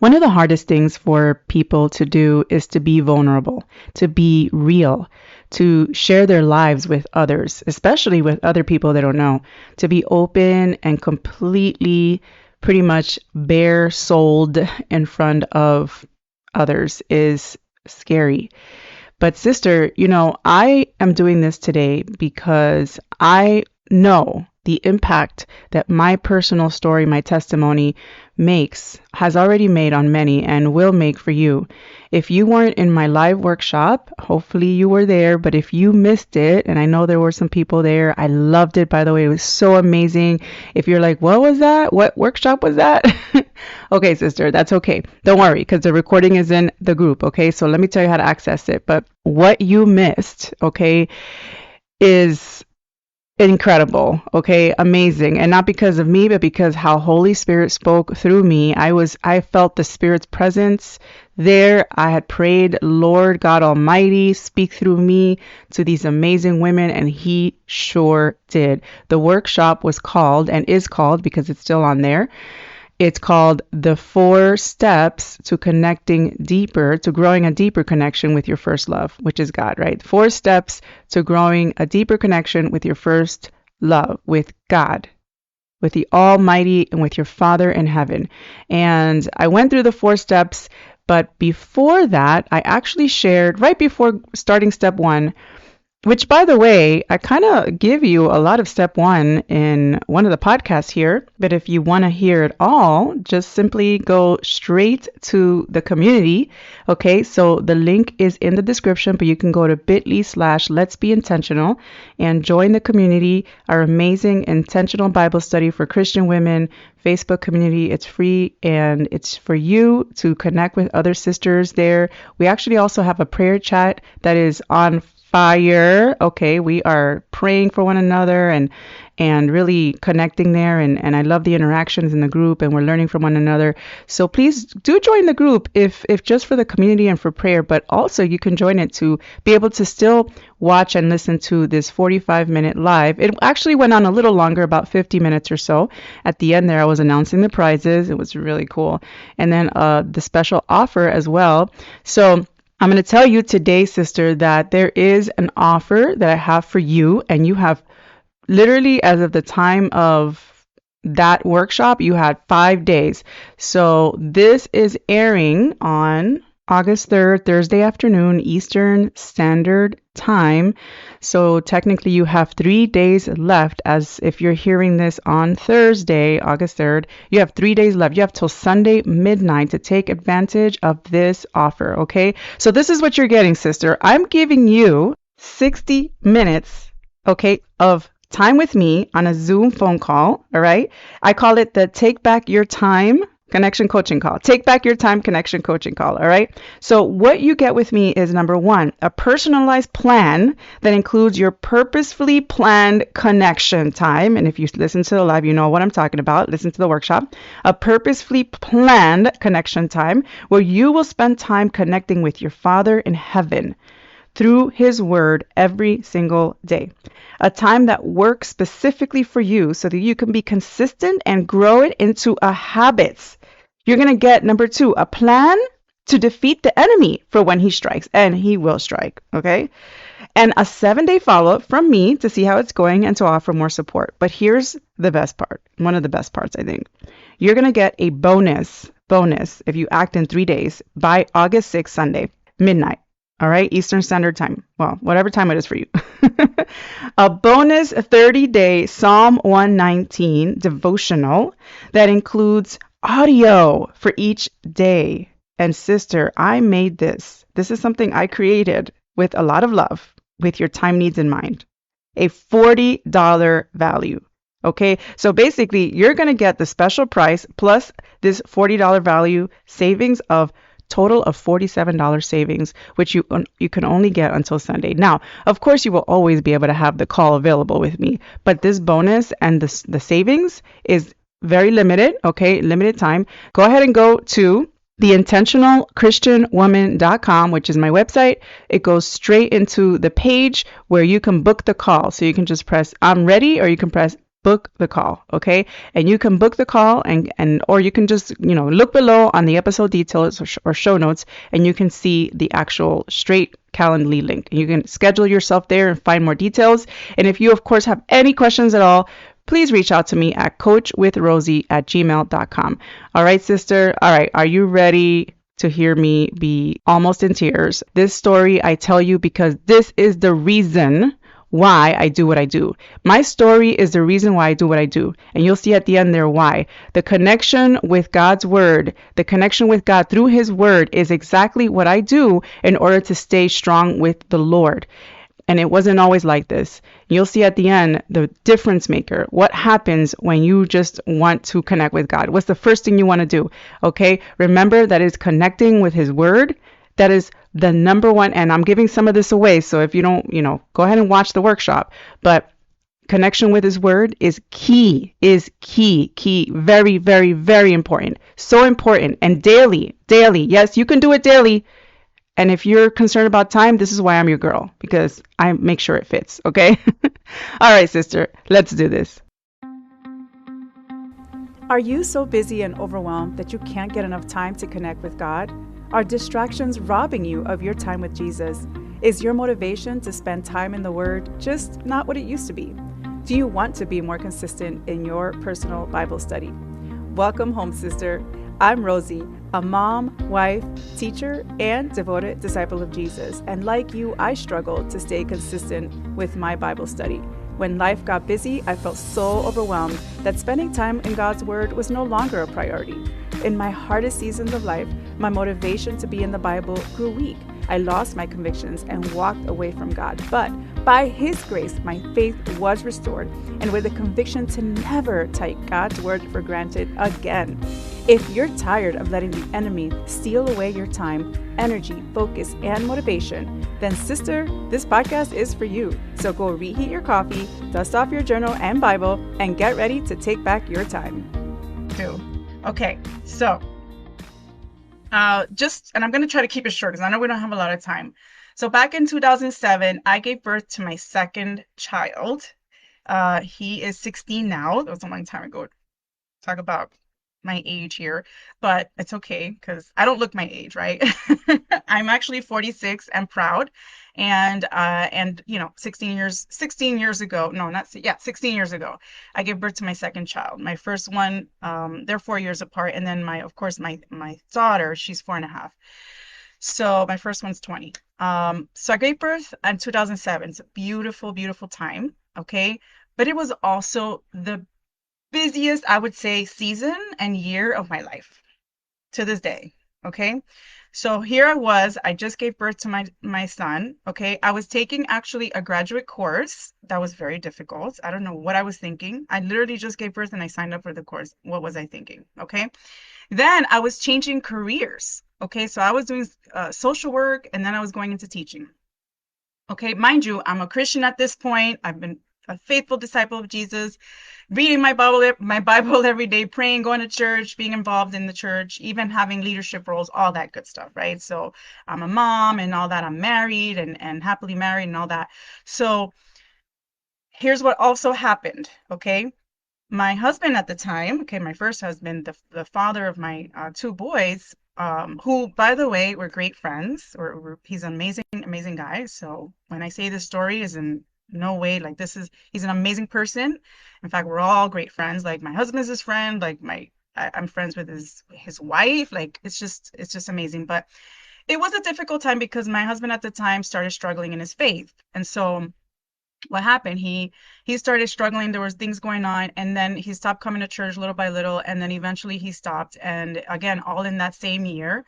One of the hardest things for people to do is to be vulnerable, to be real, to share their lives with others, especially with other people they don't know, to be open and completely, pretty much bare souled in front of others is scary. But sister, I am doing this today because I know the impact that my personal story, my testimony has already made on many and will make for you. If you weren't in my live workshop, hopefully you were there, but if you missed it, and I know there were some people there, I loved it, by the way. It was so amazing. If you're like, what was that? What workshop was that? Okay, sister, that's okay. Don't worry, because the recording is in the group, okay? So let me tell you how to access it. But what you missed, okay, is incredible, okay, amazing. And not because of me, but because how Holy Spirit spoke through me. I felt the Spirit's presence there. I had prayed, Lord God Almighty, speak through me to these amazing women, and He sure did. The workshop was called, and is called because it's still on there, it's called The 4 Steps to Connecting Deeper, to Growing a Deeper Connection with Your First Love, which is God, right? 4 Steps to Growing a Deeper Connection with Your First Love, with God, with the Almighty, and with your Father in heaven. And I went through the 4 steps, but before that, I actually shared, right before starting step 1, which, by the way, I kind of give you a lot of step 1 in one of the podcasts here. But if you want to hear it all, just simply go straight to the community. Okay, so the link is in the description, but you can go to bit.ly/Let's Be Intentional and join the community, our amazing intentional Bible study for Christian women Facebook community. It's free and it's for you to connect with other sisters there. We actually also have a prayer chat that is on fire. Okay, we are praying for one another and really connecting there, and I love the interactions in the group, and we're learning from one another. So please do join the group if just for the community and for prayer, but also you can join it to be able to still watch and listen to this 45-minute live. It actually went on a little longer, about 50 minutes or so. At the end there, I was announcing the prizes. It was really cool. And then the special offer as well. So I'm going to tell you today, sister, that there is an offer that I have for you, and you have literally, as of the time of that workshop, you had 5 days. So this is airing on August 3rd, Thursday afternoon, Eastern Standard Time. So technically you have 3 days left, as if you're hearing this on Thursday, August 3rd, you have 3 days left. You have till Sunday midnight to take advantage of this offer, okay? So this is what you're getting, sister. I'm giving you 60 minutes, okay, of time with me on a Zoom phone call, all right? I call it the Take Back Your Time Connection Coaching Call. Take Back Your Time Connection Coaching Call, all right? So what you get with me is, number 1, a personalized plan that includes your purposefully planned connection time. And if you listen to the live, you know what I'm talking about. Listen to the workshop. A purposefully planned connection time where you will spend time connecting with your Father in heaven through His Word every single day. A time that works specifically for you so that you can be consistent and grow it into a habit. You're going to get, number 2, a plan to defeat the enemy for when he strikes, and he will strike, okay? And a 7-day follow-up from me to see how it's going and to offer more support. But here's the best part, one of the best parts, I think. You're going to get a bonus if you act in 3 days by August 6th, Sunday, midnight. All right, Eastern Standard Time. Well, whatever time it is for you. A bonus 30-day Psalm 119 devotional that includes audio for each day. And sister, I made this. This is something I created with a lot of love, with your time needs in mind. A $40 value. Okay, so basically you're going to get the special price plus this $40 value savings of total of $47 savings, which you can only get until Sunday. Now, of course, you will always be able to have the call available with me, but this bonus and the savings is very limited, okay, limited time. Go ahead and go to theintentionalchristianwoman.com, which is my website. It goes straight into the page where you can book the call. So you can just press I'm ready, or you can press book the call, okay? And you can book the call and or you can just, look below on the episode details or show notes and you can see the actual straight Calendly link. You can schedule yourself there and find more details. And if you, of course, have any questions at all, please reach out to me at coachwithrosie@gmail.com. All right, sister. All right. Are you ready to hear me be almost in tears? This story I tell you because this is the reason why I do what I do. My story is the reason why I do what I do. And you'll see at the end there why. The connection with God's word, the connection with God through his word is exactly what I do in order to stay strong with the Lord. And it wasn't always like this. You'll see at the end the difference maker. What happens when you just want to connect with God? What's the first thing you want to do? Okay. Remember that is connecting with his word. That is the number one. And I'm giving some of this away. So if you don't, go ahead and watch the workshop. But connection with his word is key, key. Very, very, very important. So important. And daily. Yes, you can do it daily. And if you're concerned about time, this is why I'm your girl, because I make sure it fits, okay? All right, sister, let's do this. Are you so busy and overwhelmed that you can't get enough time to connect with God? Are distractions robbing you of your time with Jesus? Is your motivation to spend time in the Word just not what it used to be? Do you want to be more consistent in your personal Bible study? Welcome home, sister. I'm Rosie, a mom, wife, teacher, and devoted disciple of Jesus. And like you, I struggled to stay consistent with my Bible study. When life got busy, I felt so overwhelmed that spending time in God's Word was no longer a priority. In my hardest seasons of life, my motivation to be in the Bible grew weak. I lost my convictions and walked away from God. But by His grace, my faith was restored, and with a conviction to never take God's Word for granted again. If you're tired of letting the enemy steal away your time, energy, focus, and motivation, then sister, this podcast is for you. So go reheat your coffee, dust off your journal and Bible, and get ready to take back your time. Okay, so and I'm going to try to keep it short because I know we don't have a lot of time. So back in 2007, I gave birth to my second child. He is 16 now. That was a long time ago. Talk about my age here, but it's okay because I don't look my age, right? I'm actually 46 and proud. And 16 years ago, no, not, yeah, 16 years ago, I gave birth to my second child. My first one, they're 4 years apart. And then my daughter, she's 4.5. So my first one's 20. So I gave birth in 2007. It's a beautiful, beautiful time. Okay. But it was also the busiest, I would say, season and year of my life to this day. Okay. So here I just gave birth to my son. Okay. I was taking actually a graduate course that was very difficult. I don't know what I was thinking. I literally just gave birth and I signed up for the course. What was I thinking? Okay. Then I was changing careers. Okay. So I was doing social work and then I was going into teaching. Okay. Mind you, I'm a Christian at this point. I've been a faithful disciple of Jesus, reading my Bible every day, praying, going to church, being involved in the church, even having leadership roles, all that good stuff, right? So I'm a mom and all that. I'm married and happily married and all that. So here's what also happened, okay? My husband at the time, okay, my first husband, the father of my two boys, who, by the way, were great friends, he's an amazing, amazing guy. So when I say this story is in no way like he's an amazing person. In fact, we're all great friends. Like my husband is his friend, like I'm friends with his wife. Like it's just amazing. But it was a difficult time because my husband at the time started struggling in his faith. And so what happened, he started struggling. There was things going on, and then he stopped coming to church little by little, and then eventually he stopped. And again, all in that same year,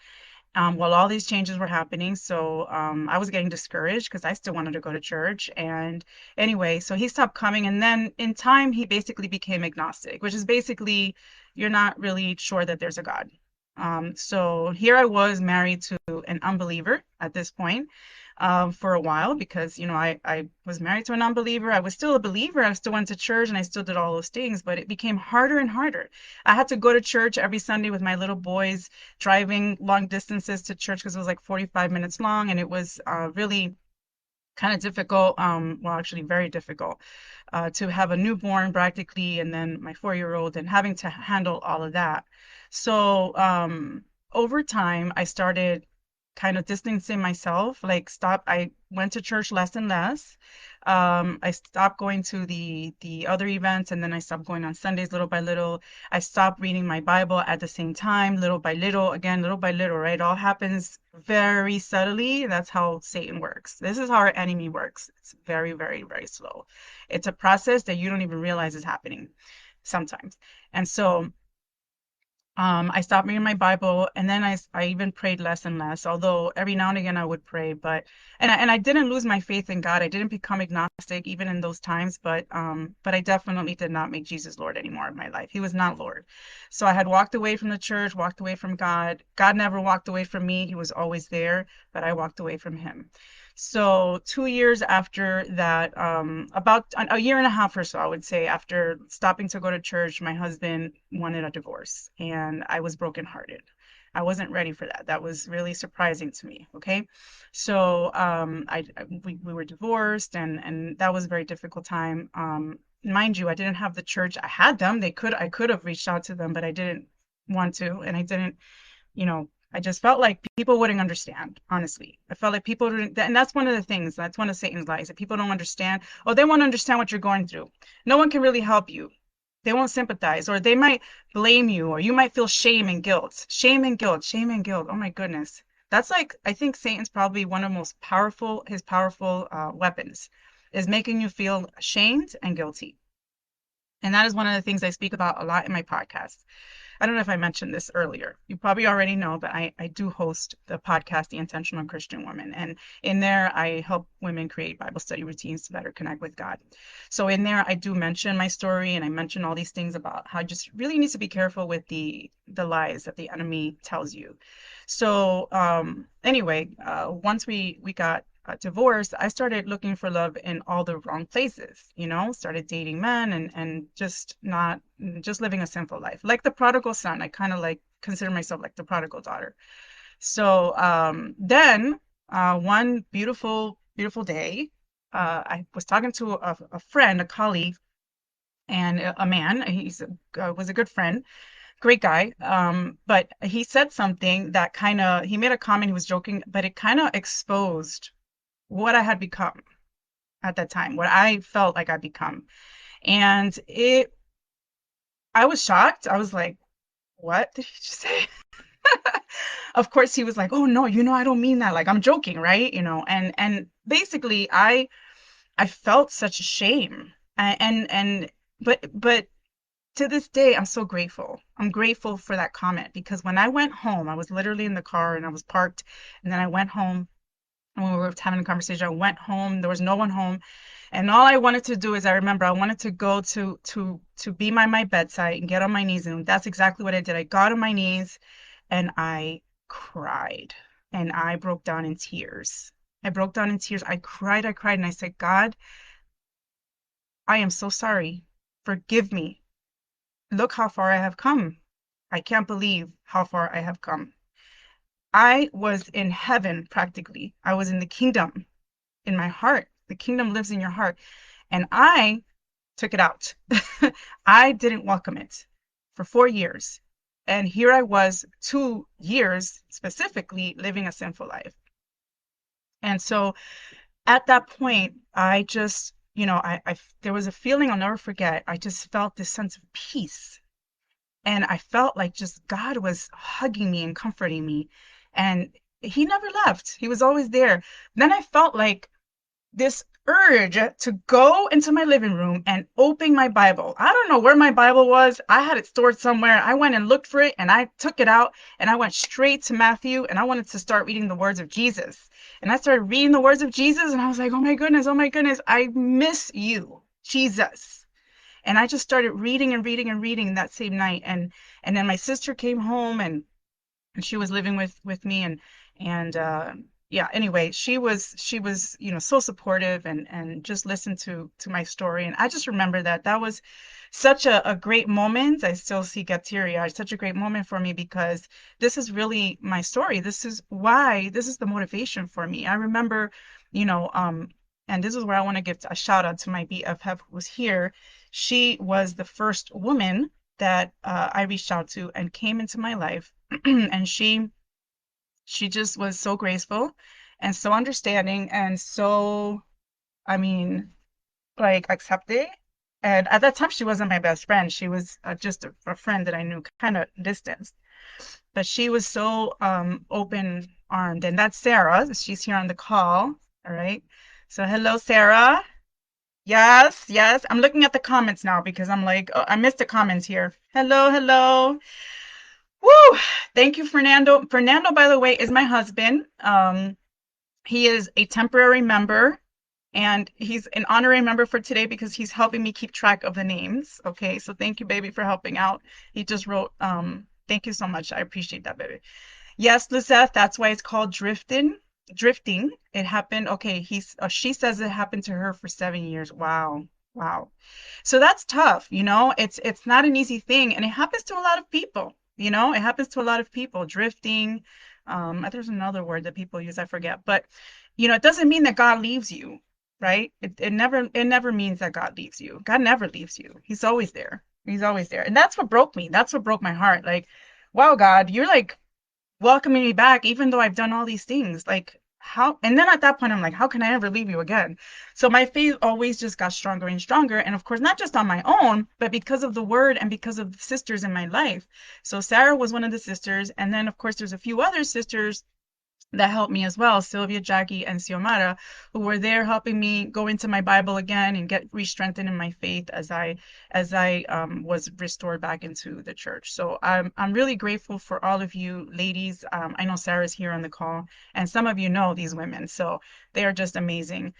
while all these changes were happening. So I was getting discouraged because I still wanted to go to church. And anyway, so he stopped coming. And then in time, he basically became agnostic, which is basically you're not really sure that there's a God. So here I was married to an unbeliever at this point for a while because, I was married to an unbeliever. I was still a believer. I still went to church and I still did all those things, but it became harder and harder. I had to go to church every Sunday with my little boys, driving long distances to church because it was like 45 minutes long. And it was really kind of difficult, well, actually very difficult, to have a newborn practically, and then my 4 year old, and having to handle all of that. So, over time, I started kind of distancing myself, like I went to church less and less. I stopped going to the other events, and then I stopped going on Sundays little by little. I stopped reading my Bible at the same time, little by little, again, little by little, right? It all happens very subtly. That's how Satan works. This is how our enemy works. It's very, very, very slow. It's a process that you don't even realize is happening sometimes. And so I stopped reading my Bible, and then I even prayed less and less, although every now and again I would pray. And I didn't lose my faith in God. I didn't become agnostic even in those times, but I definitely did not make Jesus Lord anymore in my life. He was not Lord. So I had walked away from the church, walked away from God. God never walked away from me. He was always there, but I walked away from him. So 2 years after that, about a year and a half or so, I would say, after stopping to go to church, my husband wanted a divorce, and I was brokenhearted. I wasn't ready for that. That was really surprising to me. Okay, so we were divorced, and that was a very difficult time. Mind you, I didn't have the church. I had them. I could have reached out to them, but I didn't want to, and I didn't, I just felt like people wouldn't understand, honestly. I felt like people didn't, and that's one of the things, that's one of Satan's lies, that people don't understand. Oh, they won't understand what you're going through. No one can really help you. They won't sympathize, or they might blame you, or you might feel shame and guilt. Shame and guilt, shame and guilt. Oh my goodness. That's like, I think Satan's probably one of the most powerful, his powerful weapons is making you feel ashamed and guilty. And that is one of the things I speak about a lot in my podcast. I don't know if I mentioned this earlier. You probably already know, but I do host the podcast, The Intentional Christian Woman. And in there, I help women create Bible study routines to better connect with God. So in there, I do mention my story, and I mention all these things about how you just really need to be careful with the lies that the enemy tells you. So anyway, once we got divorced, I started looking for love in all the wrong places, started dating men, and just living a sinful life. Like the prodigal son, I kind of like consider myself like the prodigal daughter. So then one beautiful, beautiful day, I was talking to a friend, a colleague, and a man. Was a good friend, great guy. But he said something that he made a comment, he was joking, but it kind of exposed what I had become at that time, what I felt like I'd become. And I was shocked. I was like, what did he just say? Of course, he was like, oh no, I don't mean that. Like, I'm joking, right? And basically I felt such shame. And but to this day, I'm so grateful. I'm grateful for that comment, because when I went home, I was literally in the car and I was parked, and then I went home, and when we were having a conversation, I went home. There was no one home, and all I wanted to do is, I remember I wanted to go to be by my bedside and get on my knees, and that's exactly what I did. I got on my knees and I cried, and I broke down in tears. I broke down in tears. I cried, and I said, God, I am so sorry. Forgive me. Look how far I have come. I can't believe how far I have come. I was in heaven practically. I was in the kingdom in my heart. The kingdom lives in your heart. And I took it out. I didn't welcome it for 4 years. And here I was, 2 years specifically, living a sinful life. And so at that point, I just, there was a feeling I'll never forget. I just felt this sense of peace. And I felt like just God was hugging me and comforting me. And he never left. He was always there. Then I felt like this urge to go into my living room and open my Bible. I don't know where my Bible was. I had it stored somewhere. I went and looked for it, and I took it out, and I went straight to Matthew, and I wanted to start reading the words of Jesus. And I started reading the words of Jesus, and I was like, oh my goodness, I miss you, Jesus. And I just started reading and reading and reading that same night. And then my sister came home, and she was living with me, and yeah, anyway, she was so supportive, and just listened to my story. And I just remember that was such a great moment. I still get teary-eyed. Such a great moment for me, because this is really my story. This is the motivation for me. I remember, you know, and this is where I want to give a shout out to my BFF who was here. She was the first woman that I reached out to and came into my life, and she just was so graceful and so understanding and so, I mean, like accepting. And at that time, she wasn't my best friend. She was just a friend that I knew kind of distanced. But she was so open armed. And that's Sarah. She's here on the call. All right. So hello, Sarah. Yes, yes. I'm looking at the comments now because I'm like, oh, I missed the comments here. Hello, hello. Woo! Thank you, Fernando. Fernando, by the way, is my husband. He is a temporary member, and he's an honorary member for today because he's helping me keep track of the names. Okay, so thank you, baby, for helping out. He just wrote, thank you so much. I appreciate that, baby. Yes, Lizeth, that's why it's called drifting. Drifting. It happened. Okay, she says it happened to her for 7 years. Wow. Wow. So that's tough, it's not an easy thing, and it happens to a lot of people. It happens to a lot of people. Drifting. There's another word that people use, I forget, but it doesn't mean that God leaves you, right? It never means that God leaves you. God never leaves you. He's always there. He's always there. And that's what broke me. That's what broke my heart. Like, wow, God, you're like welcoming me back even though I've done all these things. Like, how? And then at that point I'm like, how can I ever leave you again? So my faith always just got stronger and stronger, and of course not just on my own, but because of the word and because of the sisters in my life. So Sarah was one of the sisters, and then of course there's a few other sisters that helped me as well, Sylvia, Jackie, and Xiomara, who were there helping me go into my Bible again and get re-strengthened in my faith as I was restored back into the church. So I'm really grateful for all of you ladies. I know Sarah's here on the call, and some of you know these women, so they are just amazing.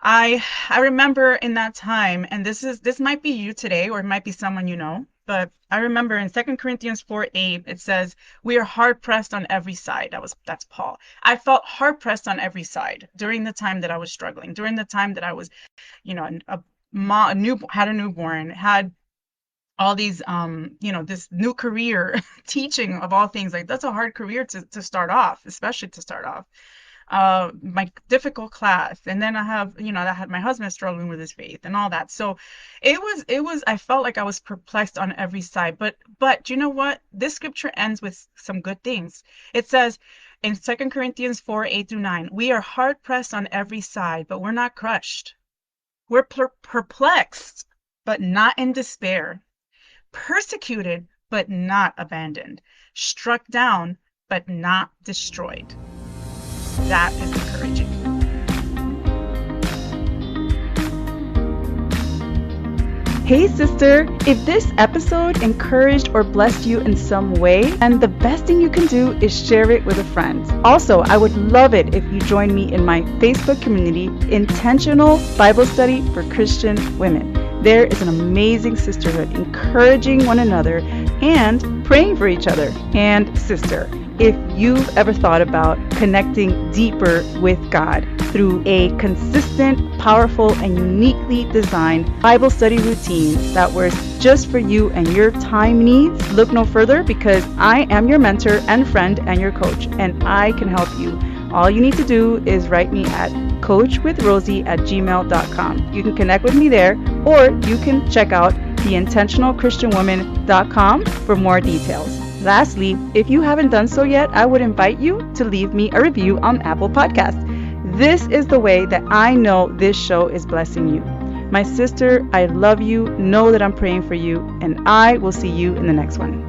I remember in that time, and this might be you today, or it might be someone you know, but I remember in 2 Corinthians 4:8, it says, "We are hard pressed on every side." That's Paul. I felt hard pressed on every side during the time that I was struggling, during the time that I was, a mom, had a newborn, had all these, this new career, teaching of all things. Like, that's a hard career to start off, especially to start off. My difficult class, and then I had my husband struggling with his faith and all that. So it was I felt like I was perplexed on every side. But you know what, this scripture ends with some good things. It says in 2 Corinthians 4:8-9, we are hard pressed on every side, but we're not crushed. We're perplexed, but not in despair, persecuted, but not abandoned, struck down, but not destroyed. That is encouraging. Hey sister, if this episode encouraged or blessed you in some way, and the best thing you can do is share it with a friend. Also, I would love it if you join me in my Facebook community, Intentional Bible Study for Christian Women. There is an amazing sisterhood, encouraging one another and praying for each other. And sister, if you've ever thought about connecting deeper with God through a consistent, powerful, and uniquely designed Bible study routine that works just for you and your time needs, look no further, because I am your mentor and friend and your coach, and I can help you. All you need to do is write me at coachwithrosie@gmail.com. You can connect with me there, or you can check out theintentionalchristianwoman.com for more details. Lastly, if you haven't done so yet, I would invite you to leave me a review on Apple Podcasts. This is the way that I know this show is blessing you. My sister, I love you. Know that I'm praying for you, and I will see you in the next one.